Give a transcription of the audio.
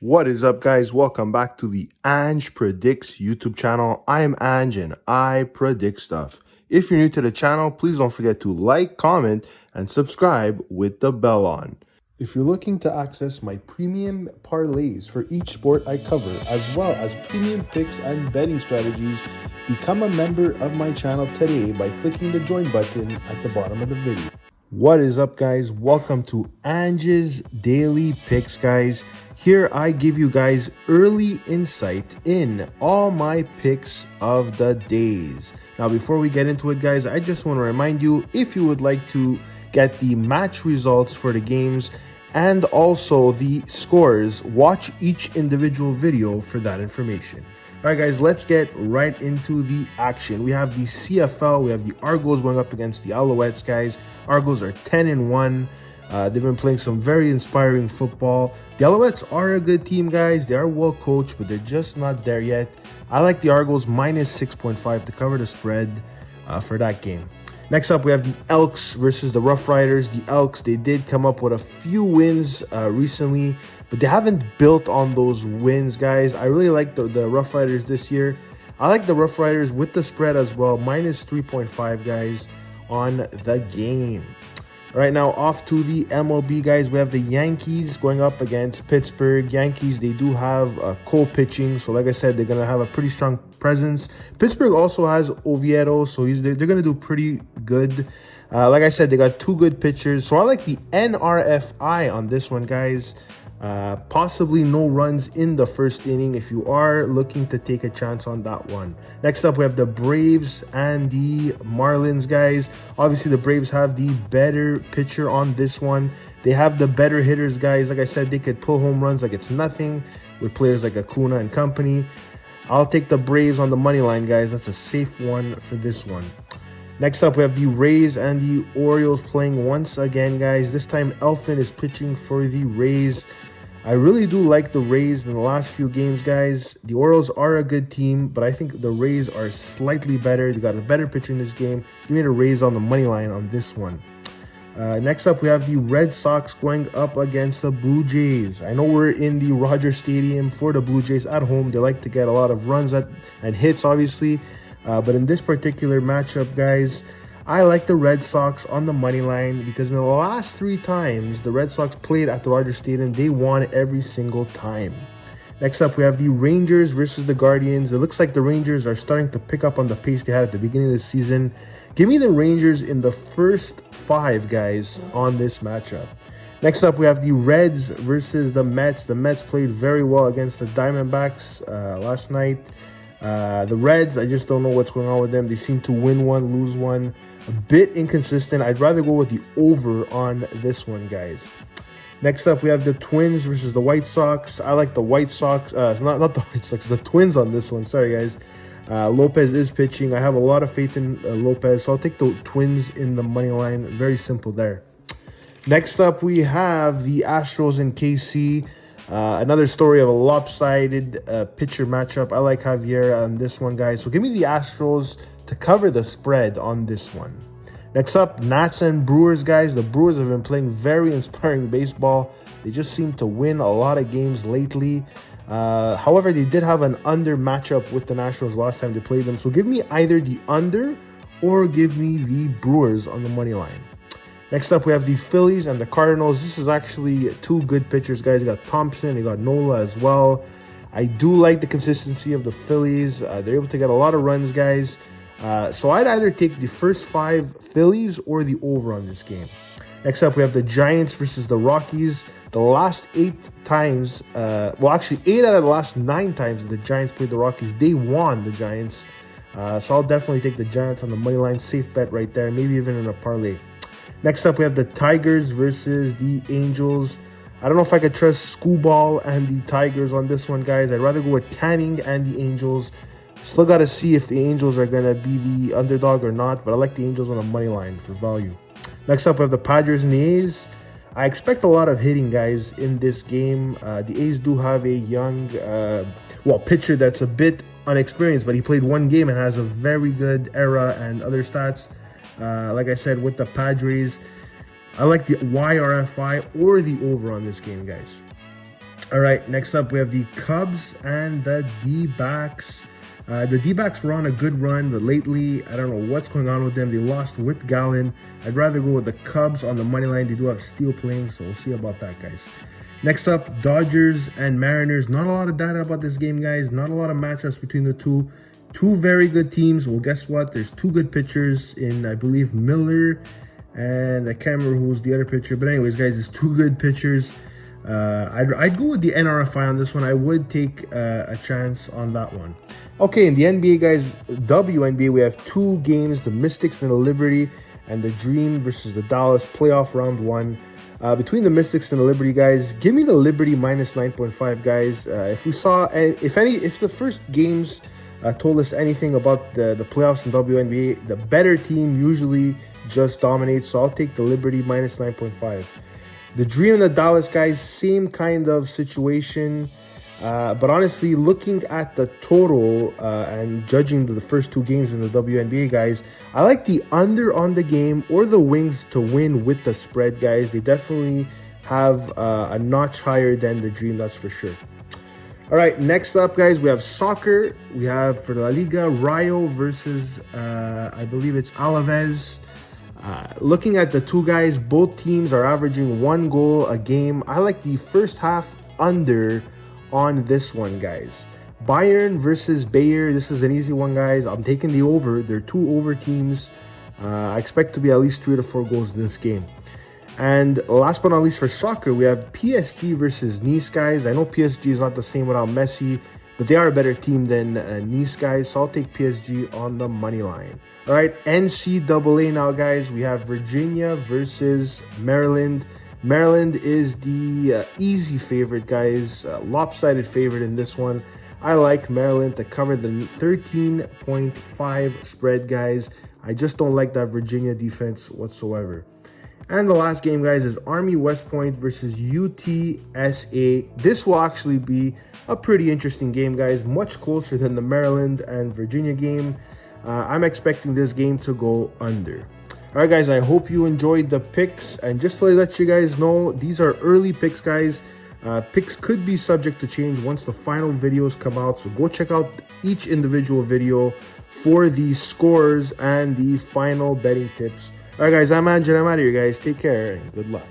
What is up, guys? Welcome back to the Ange Predicts YouTube channel. I am Ange and I predict stuff. If you're new to the channel, please don't forget to like, comment, and subscribe with the bell on. If you're looking to access my premium parlays for each sport I cover, as well as premium picks and betting strategies, become a member of my channel today by clicking the join button at the bottom of the video. What is up, guys? Welcome to Ange's Daily Picks, guys. Here I give you guys early insight in all my picks of the days. Now, before we get into it, guys, I just want to remind you, if you would like to get the match results for the games and also the scores, watch each individual video for that information. All right, guys, let's get right into the action. We have the CFL. We have the Argos going up against the Alouettes, guys. Argos are 10-1. They've been playing some very inspiring football. The Alouettes are a good team, guys. They are well coached, but they're just not there yet. I like the Argos minus 6.5 to cover the spread for that game. Next up, we have the Elks versus the Rough Riders. The Elks, they did come up with a few wins recently, but they haven't built on those wins, guys. I really like the Rough Riders this year. I like the Rough Riders with the spread as well, minus 3.5, guys, on the game. All right, now off to the MLB, guys. We have the Yankees going up against Pittsburgh. Yankees, they do have Cole pitching, so like I said, they're going to have a pretty strong presence. Pittsburgh also has Oviedo, so they're going to do pretty good. Like I said, they got two good pitchers, so I like the NRFI on this one, guys. Possibly no runs in the first inning if you are looking to take a chance on that one. Next up, we have the Braves and the Marlins, guys. Obviously, the Braves have the better pitcher on this one. They have the better hitters, guys. Like I said, they could pull home runs like it's nothing with players like Acuna and company. I'll take the Braves on the money line, guys. That's a safe one for this one. Next up, we have the Rays and the Orioles playing once again, guys. This time, Elfin is pitching for the Rays. I really do like the Rays in the last few games, guys. The Orioles are a good team, but I think the Rays are slightly better. They got a better pitcher in this game. We made a Rays on the money line on this one. Next up, we have the Red Sox going up against the Blue Jays. I know we're in the Rogers Stadium for the Blue Jays at home. They like to get a lot of runs and hits, obviously. But in this particular matchup, guys, I like the Red Sox on the money line because in the last 3 times the Red Sox played at the Rogers Stadium, they won every single time. Next up, we have the Rangers versus the Guardians. It looks like the Rangers are starting to pick up on the pace they had at the beginning of the season. Give me the Rangers in the first 5, guys, on this matchup. Next up, we have the Reds versus the Mets. The Mets played very well against the Diamondbacks last night. The Reds, I just don't know what's going on with them. They seem to win one, lose one. A bit inconsistent. I'd rather go with the over on this one, guys. Next up, we have the Twins versus the White Sox. I like the White Sox. Not the White Sox, the Twins on this one. Sorry, guys. Lopez is pitching. I have a lot of faith in Lopez, so I'll take the Twins in the money line. Very simple there. Next up, we have the Astros and KC. Another story of a lopsided pitcher matchup. I like Javier on this one, guys. So give me the Astros to cover the spread on this one. Next up, Nats and Brewers, guys. The Brewers have been playing very inspiring baseball. They just seem to win a lot of games lately. However, they did have an under matchup with the Nationals last time they played them. So give me either the under or give me the Brewers on the money line. Next up, we have the Phillies and the Cardinals. This is actually 2 good pitchers, guys. You got Thompson, you got Nola as well. I do like the consistency of the Phillies. They're able to get a lot of runs, guys. So I'd either take the first 5 Phillies or the over on this game. Next up, we have the Giants versus the Rockies. The last 8 times, 8 out of the last 9 times the Giants played the Rockies, they won the Giants. So I'll definitely take the Giants on the money line. Safe bet right there, maybe even in a parlay. Next up, we have the Tigers versus the Angels. I don't know if I could trust Skubal and the Tigers on this one, guys. I'd rather go with Canning and the Angels. Still got to see if the Angels are going to be the underdog or not, but I like the Angels on the money line for value. Next up, we have the Padres and the A's. I expect a lot of hitting, guys, in this game. The A's do have a young, pitcher that's a bit unexperienced, but he played 1 game and has a very good ERA and other stats. Like I said, with the Padres, I like the YRFI or the over on this game, guys. All right, next up we have the Cubs and the D-backs. The D-backs were on a good run, but lately, I don't know what's going on with them. They lost with Gallen. I'd rather go with the Cubs on the money line. They do have Steele playing, so we'll see about that, guys. Next up, Dodgers and Mariners. Not a lot of data about this game, guys. Not a lot of matchups between the two. Two very good teams. Well, guess what? There's two good pitchers in, I believe, Miller, and I can't remember who was the other pitcher. But anyways, guys, there's two good pitchers. I'd go with the NRFI on this one. I would take a chance on that one. Okay, in the NBA, guys, WNBA, we have two games, the Mystics and the Liberty, and the Dream versus the Dallas playoff round one. Between the Mystics and the Liberty, guys, give me the Liberty minus 9.5, guys. If the first games told us anything about the playoffs in WNBA, the better team usually just dominates, so I'll take the Liberty minus 9.5. The Dream and the Dallas, guys, same kind of situation. But honestly, looking at the total and judging the first two games in the WNBA, guys, I like the under on the game or the Wings to win with the spread, guys. They definitely have a notch higher than the Dream, that's for sure. All right, next up, guys, we have soccer. We have for La Liga, Rayo versus, I believe it's Alaves. Looking at the two guys, both teams are averaging 1 goal a game. I like the first half under on this one, guys. Bayern versus Bayer. This is an easy one, guys. I'm taking the over. They're two over teams. I expect to be at least 3 to 4 goals in this game. And last but not least for soccer, we have PSG versus Nice, guys. I know PSG is not the same without Messi, but they are a better team than Nice, guys. So I'll take PSG on the money line. All right, NCAA now, guys. We have Virginia versus Maryland. Maryland is the easy favorite, guys. Lopsided favorite in this one. I like Maryland to cover the 13.5 spread, guys. I just don't like that Virginia defense whatsoever. And the last game, guys, is Army West Point versus UTSA. This will actually be a pretty interesting game, guys. Much closer than the Maryland and Virginia game. I'm expecting this game to go under. All right, guys, I hope you enjoyed the picks. And just to let you guys know, these are early picks, guys. Picks could be subject to change once the final videos come out. So go check out each individual video for the scores and the final betting tips. All right, guys, I'm Ange and I'm out of here, guys. Take care and good luck.